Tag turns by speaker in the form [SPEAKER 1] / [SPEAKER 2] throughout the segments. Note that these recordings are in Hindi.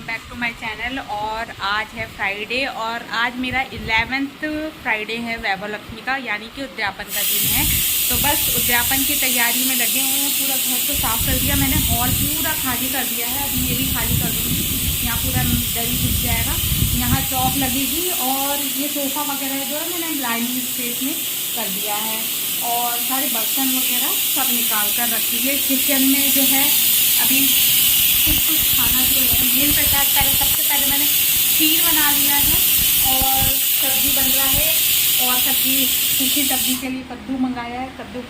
[SPEAKER 1] Back to my channel. और आज है फ्राइडे और आज मेरा 11th फ्राइडे है वैभव लक्ष्मी का, यानी कि उद्यापन का दिन है। तो बस उद्यापन की तैयारी में लगे हुए हैं। पूरा घर को साफ़ कर दिया मैंने, हॉल पूरा खाली कर दिया है। अभी ये भी खाली कर दूँगी, यहाँ पूरा दरी बिछ जाएगा, यहाँ चौक लगेगी। और ये सोफ़ा वगैरह जो है मैंने लाइनिंग स्पेस में कर दिया है। और सारे बर्तन वगैरह सब निकाल कर रखी है। किचन में जो है अभी कुछ खाना जो है मेल प्रसाद, सबसे पहले मैंने खीर बना लिया है और सब्ज़ी बन रहा है। और सब्ज़ी सूखी सब्ज़ी के लिए कद्दू मंगाया है। कद्दू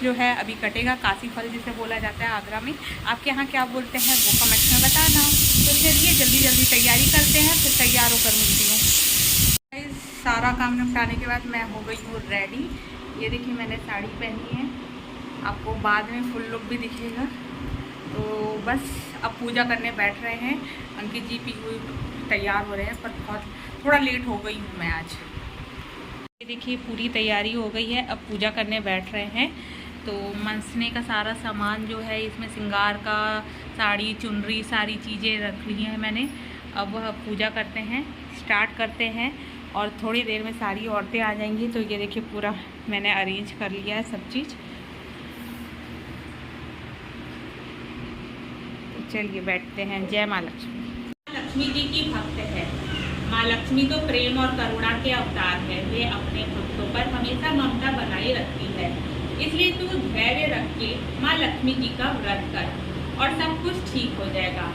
[SPEAKER 1] जो है अभी कटेगा, काशी फल जिसे बोला जाता है आगरा में। आपके यहाँ क्या बोलते हैं वो कमेंट में बताना। तो चलिए जल्दी जल्दी तैयारी करते हैं, फिर तैयार होकर मिलती हूँ। सारा काम निपटाने के बाद मैं हो गई हूँ रेडी। ये देखिए मैंने साड़ी पहनी है, आपको बाद में फुल लुक भी दिखेगा। तो बस अब पूजा करने बैठ रहे हैं। अंकित जी भी तैयार हो रहे हैं, पर बहुत थोड़ा लेट हो गई हूँ मैं आज। ये देखिए पूरी तैयारी हो गई है, अब पूजा करने बैठ रहे हैं। तो मनसने का सारा सामान जो है इसमें श्रृंगार का, साड़ी चुनरी सारी चीज़ें रख ली हैं मैंने। अब वह पूजा करते हैं, स्टार्ट करते हैं। और थोड़ी देर में सारी औरतें आ जाएंगी। तो ये देखिए पूरा मैंने अरेंज कर लिया है सब चीज़। चलिए बैठते हैं। जय माँ लक्ष्मी। लक्ष्मी जी की भक्त है। माँ लक्ष्मी तो प्रेम और करुणा के अवतार है। वे अपने भक्तों पर हमेशा ममता बनाए रखती है। इसलिए तू धैर्य रख के माँ लक्ष्मी जी का व्रत कर और सब कुछ ठीक हो जाएगा।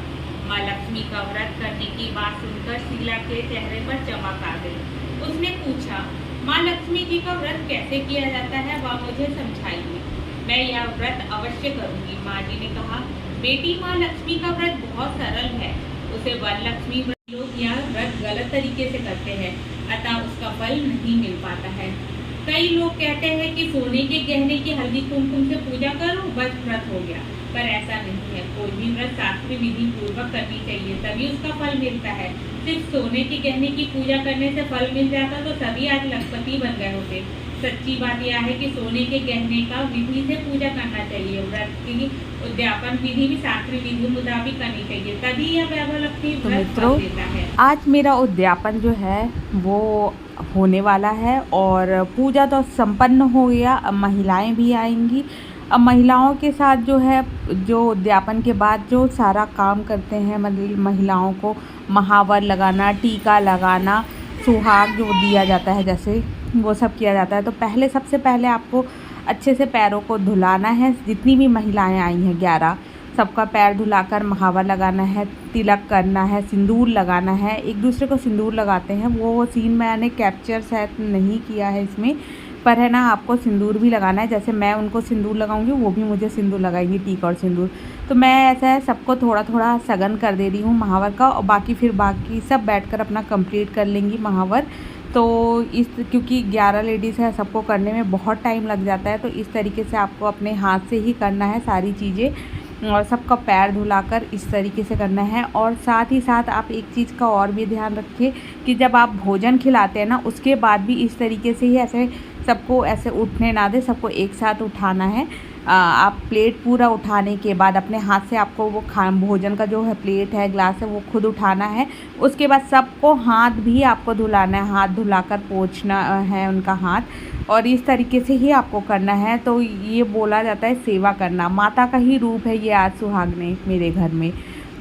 [SPEAKER 1] माँ लक्ष्मी का व्रत करने की बात सुनकर शीला के चेहरे पर चमक आ गई। उसने पूछा, माँ लक्ष्मी जी का व्रत कैसे किया जाता है, वह मुझे समझाइए। मैं यह व्रत अवश्य करूँगी। माँ जी ने कहा, बेटी माँ लक्ष्मी का व्रत बहुत सरल है। उसे वन लक्ष्मी व्रत, लोग यह व्रत गलत तरीके से करते हैं, अतः उसका फल नहीं मिल पाता है। कई लोग कहते हैं कि सोने के गहने की हल्दी कुमकुम से पूजा करो बस व्रत हो गया, पर ऐसा नहीं है। कोई भी व्रत शास्त्रीय विधि पूर्वक करनी चाहिए, तभी उसका फल मिलता है। सिर्फ सोने के गहने की पूजा करने से फल मिल जाता तो सभी आज लखपति बन गए होते। सच्ची बात यह है कि सोने के गहने का विधि से पूजा करना चाहिए। व्रत की उद्यापन विधि भी शास्त्रीय विधि मुताबिक करनी चाहिए, तभी यह वैभव लक्ष्मी व्रत फल देता है। आज मेरा उद्यापन जो है वो होने वाला है और पूजा तो संपन्न हो गया। अब महिलाएं भी आएंगी। अब महिलाओं के साथ जो है, जो उद्यापन के बाद जो सारा काम करते हैं, मतलब महिलाओं को महावर लगाना, टीका लगाना, सुहाग जो दिया जाता है जैसे, वो सब किया जाता है। तो पहले सबसे पहले आपको अच्छे से पैरों को धुलाना है। जितनी भी महिलाएं आई हैं 11, सबका पैर धुलाकर महावर लगाना है, तिलक करना है, सिंदूर लगाना है। एक दूसरे को सिंदूर लगाते हैं, वो सीन मैंने कैप्चर शायद नहीं किया है इसमें, पर है ना, आपको सिंदूर भी लगाना है। जैसे मैं उनको सिंदूर लगाऊंगी, वो भी मुझे सिंदूर लगाएंगी, टीका और सिंदूर। तो मैं ऐसा है सबको थोड़ा थोड़ा सगन कर दे रही हूँ महावर का, और बाकी सब बैठकर अपना कंप्लीट कर लेंगी महावर। तो इस क्योंकि 11 लेडीज़ है, सबको करने में बहुत टाइम लग जाता है। तो इस तरीके से आपको अपने हाथ से ही करना है सारी चीज़ें, और सबका पैर धुलाकर इस तरीके से करना है। और साथ ही साथ आप एक चीज़ का और भी ध्यान रखिए कि जब आप भोजन खिलाते हैं ना, उसके बाद भी इस तरीके से ही ऐसे सबको ऐसे उठने ना दें, सबको एक साथ उठाना है। आप प्लेट पूरा उठाने के बाद अपने हाथ से आपको वो भोजन का जो है प्लेट है, ग्लास है, वो खुद उठाना है। उसके बाद सबको हाथ भी आपको धुलाना है, हाथ धुलाकर पोंछना है उनका हाथ, और इस तरीके से ही आपको करना है। तो ये बोला जाता है सेवा करना, माता का ही रूप है ये आज सुहागने मेरे घर में।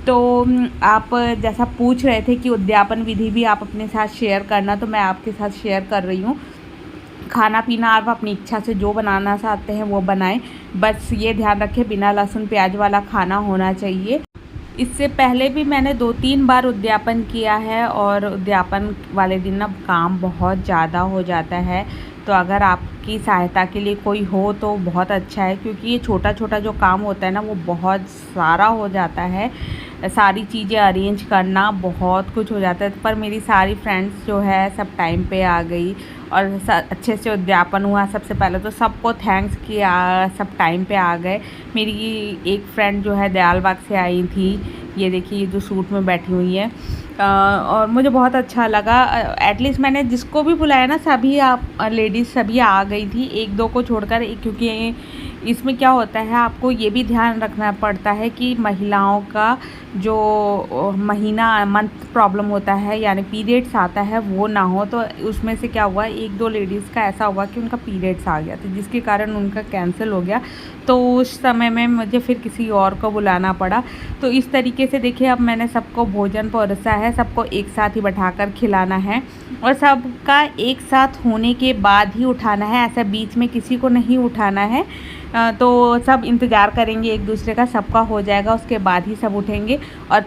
[SPEAKER 1] तो आप जैसा पूछ रहे थे कि उद्यापन विधि भी आप अपने साथ शेयर करना, तो मैं आपके साथ शेयर कर रही हूँ। खाना पीना आप अपनी इच्छा से जो बनाना चाहते हैं वो बनाएं, बस ये ध्यान रखें बिना लहसुन प्याज वाला खाना होना चाहिए। इससे पहले भी मैंने 2-3 बार उद्यापन किया है, और उद्यापन वाले दिन ना काम बहुत ज़्यादा हो जाता है। तो अगर आपकी सहायता के लिए कोई हो तो बहुत अच्छा है, क्योंकि ये छोटा छोटा जो काम होता है ना, वो बहुत सारा हो जाता है। सारी चीज़ें अरेंज करना बहुत कुछ हो जाता है। पर मेरी सारी फ्रेंड्स जो है सब टाइम पे आ गई और अच्छे से उद्यापन हुआ। सबसे पहले तो सबको थैंक्स किया, सब टाइम पे आ गए। मेरी एक फ्रेंड जो है दयालबाग से आई थी, ये देखिए ये जो सूट में बैठी हुई है, और मुझे बहुत अच्छा लगा। एटलीस्ट मैंने जिसको भी बुलाया ना, सभी आप लेडीज़ सभी आ गई थी, 1-2 को छोड़कर, क्योंकि
[SPEAKER 2] इसमें क्या होता है, आपको ये भी ध्यान रखना पड़ता है कि महिलाओं का जो महीना मंथ प्रॉब्लम होता है यानी पीरियड्स आता है वो ना हो। तो उसमें से क्या हुआ, 1-2 लेडीज़ का ऐसा हुआ कि उनका पीरियड्स आ गया था, जिसके कारण उनका कैंसिल हो गया। तो उस समय में मुझे फिर किसी और को बुलाना पड़ा। तो इस तरीके से देखिए, अब मैंने सबको भोजन परोसा है, सबको एक साथ ही बैठाकर खिलाना है और सबका एक साथ होने के बाद ही उठाना है, ऐसा बीच में किसी को नहीं उठाना है। तो सब इंतज़ार करेंगे एक दूसरे का, सबका हो जाएगा उसके बाद ही सब उठेंगे। और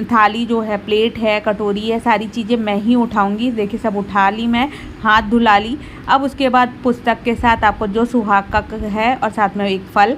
[SPEAKER 2] थाली जो है, प्लेट है, कटोरी है, सारी चीज़ें मैं ही उठाऊंगी। देखिए सब उठा ली, मैं हाथ धुला ली। अब उसके बाद पुस्तक के साथ आपको जो सुहाग का है और साथ में एक फल,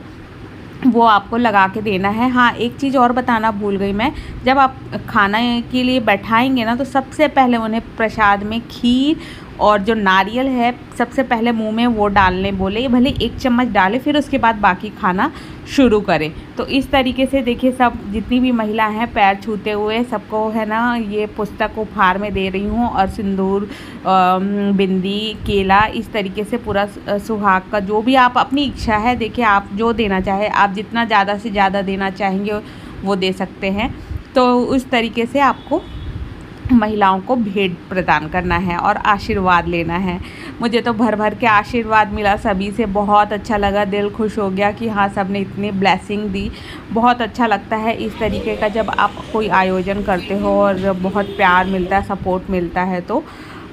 [SPEAKER 2] वो आपको लगा के देना है। हाँ, एक चीज़ और बताना भूल गई मैं, जब आप खाना के लिए बैठाएंगे ना, तो सबसे पहले उन्हें प्रसाद में खीर और जो नारियल है सबसे पहले मुंह में वो डालने बोले, भले 1 चम्मच डालें, फिर उसके बाद बाकी खाना शुरू करें। तो इस तरीके से देखिए, सब जितनी भी महिला हैं पैर छूते हुए सबको है ना, ये पुस्तक उपहार में दे रही हूँ। और सिंदूर, बिंदी, केला, इस तरीके से पूरा सुहाग का जो भी आप अपनी इच्छा है, देखिए आप जो देना चाहे, आप जितना ज़्यादा से ज़्यादा देना चाहेंगे वो दे सकते हैं। तो उस तरीके से आपको महिलाओं को भेंट प्रदान करना है और आशीर्वाद लेना है। मुझे तो भर भर के आशीर्वाद मिला सभी से, बहुत अच्छा लगा, दिल खुश हो गया कि हाँ सब ने इतनी ब्लेसिंग दी। बहुत अच्छा लगता है इस तरीके का जब आप कोई आयोजन करते हो और बहुत प्यार मिलता है, सपोर्ट मिलता है, तो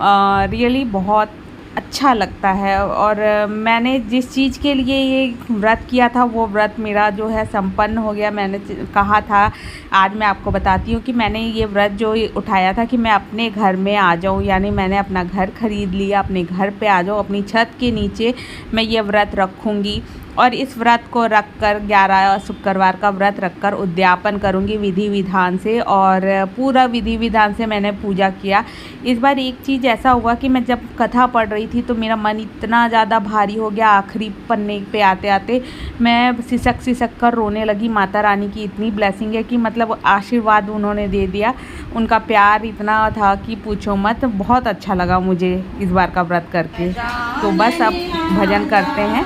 [SPEAKER 2] रियली बहुत अच्छा लगता है। और मैंने जिस चीज़ के लिए ये व्रत किया था वो व्रत मेरा जो है संपन्न हो गया। मैंने कहा था, आज मैं आपको बताती हूँ कि मैंने ये व्रत जो उठाया था कि मैं अपने घर में आ जाऊँ, यानी मैंने अपना घर खरीद लिया, अपने घर पे आ जाऊँ, अपनी छत के नीचे मैं ये व्रत रखूँगी। और इस व्रत को रख कर 11 शुक्रवार का व्रत रखकर उद्यापन करूँगी विधि विधान से। और पूरा विधि विधान से मैंने पूजा किया। इस बार एक चीज़ ऐसा हुआ कि मैं जब कथा पढ़ रही थी तो मेरा मन इतना ज़्यादा भारी हो गया, आखिरी पन्ने पे आते आते मैं सिसक कर रोने लगी। माता रानी की इतनी ब्लेसिंग है कि मतलब आशीर्वाद उन्होंने दे दिया, उनका प्यार इतना था कि पूछो मत। बहुत अच्छा लगा मुझे इस बार का व्रत करके। तो बस अब भजन करते हैं।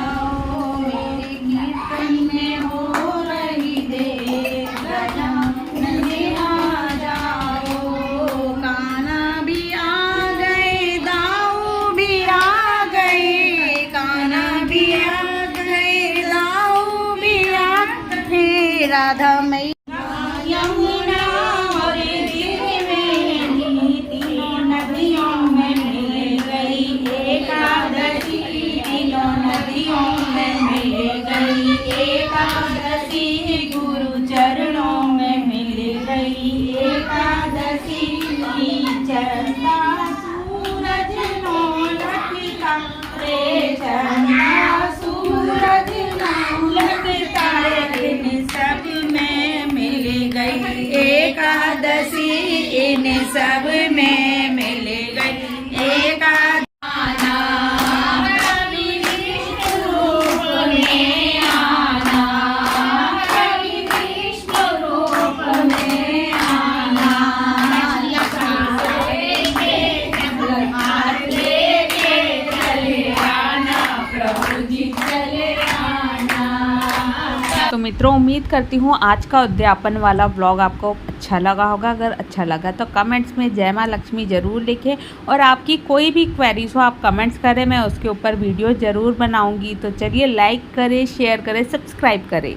[SPEAKER 3] राधा मैया यमुना और तीनों नदियों में मिल गई, एकादशी तीनों नदियों में मिल गई, एकादशी गुरु चरणों में मिल गई, एकादशी की चंदा सूरज नो लटका रे, चंदा सूरज नो लटका रे, सब में मिल गई एकादशी, इन सब में मिल गई एकादशी। कभी विष्णु रूप में आना, कभी विष्णु रूप में आना, हाथ लेके चले आना, प्रभु जी चले आना।
[SPEAKER 2] तो मित्रों, उम्मीद करती हूँ आज का उद्यापन वाला व्लॉग आपको अच्छा लगा होगा। अगर अच्छा लगा तो कमेंट्स में जय माँ लक्ष्मी ज़रूर लिखें। और आपकी कोई भी क्वेरीज हो आप कमेंट्स करें, मैं उसके ऊपर वीडियो ज़रूर बनाऊँगी। तो चलिए, लाइक करें, शेयर करें, सब्सक्राइब करें।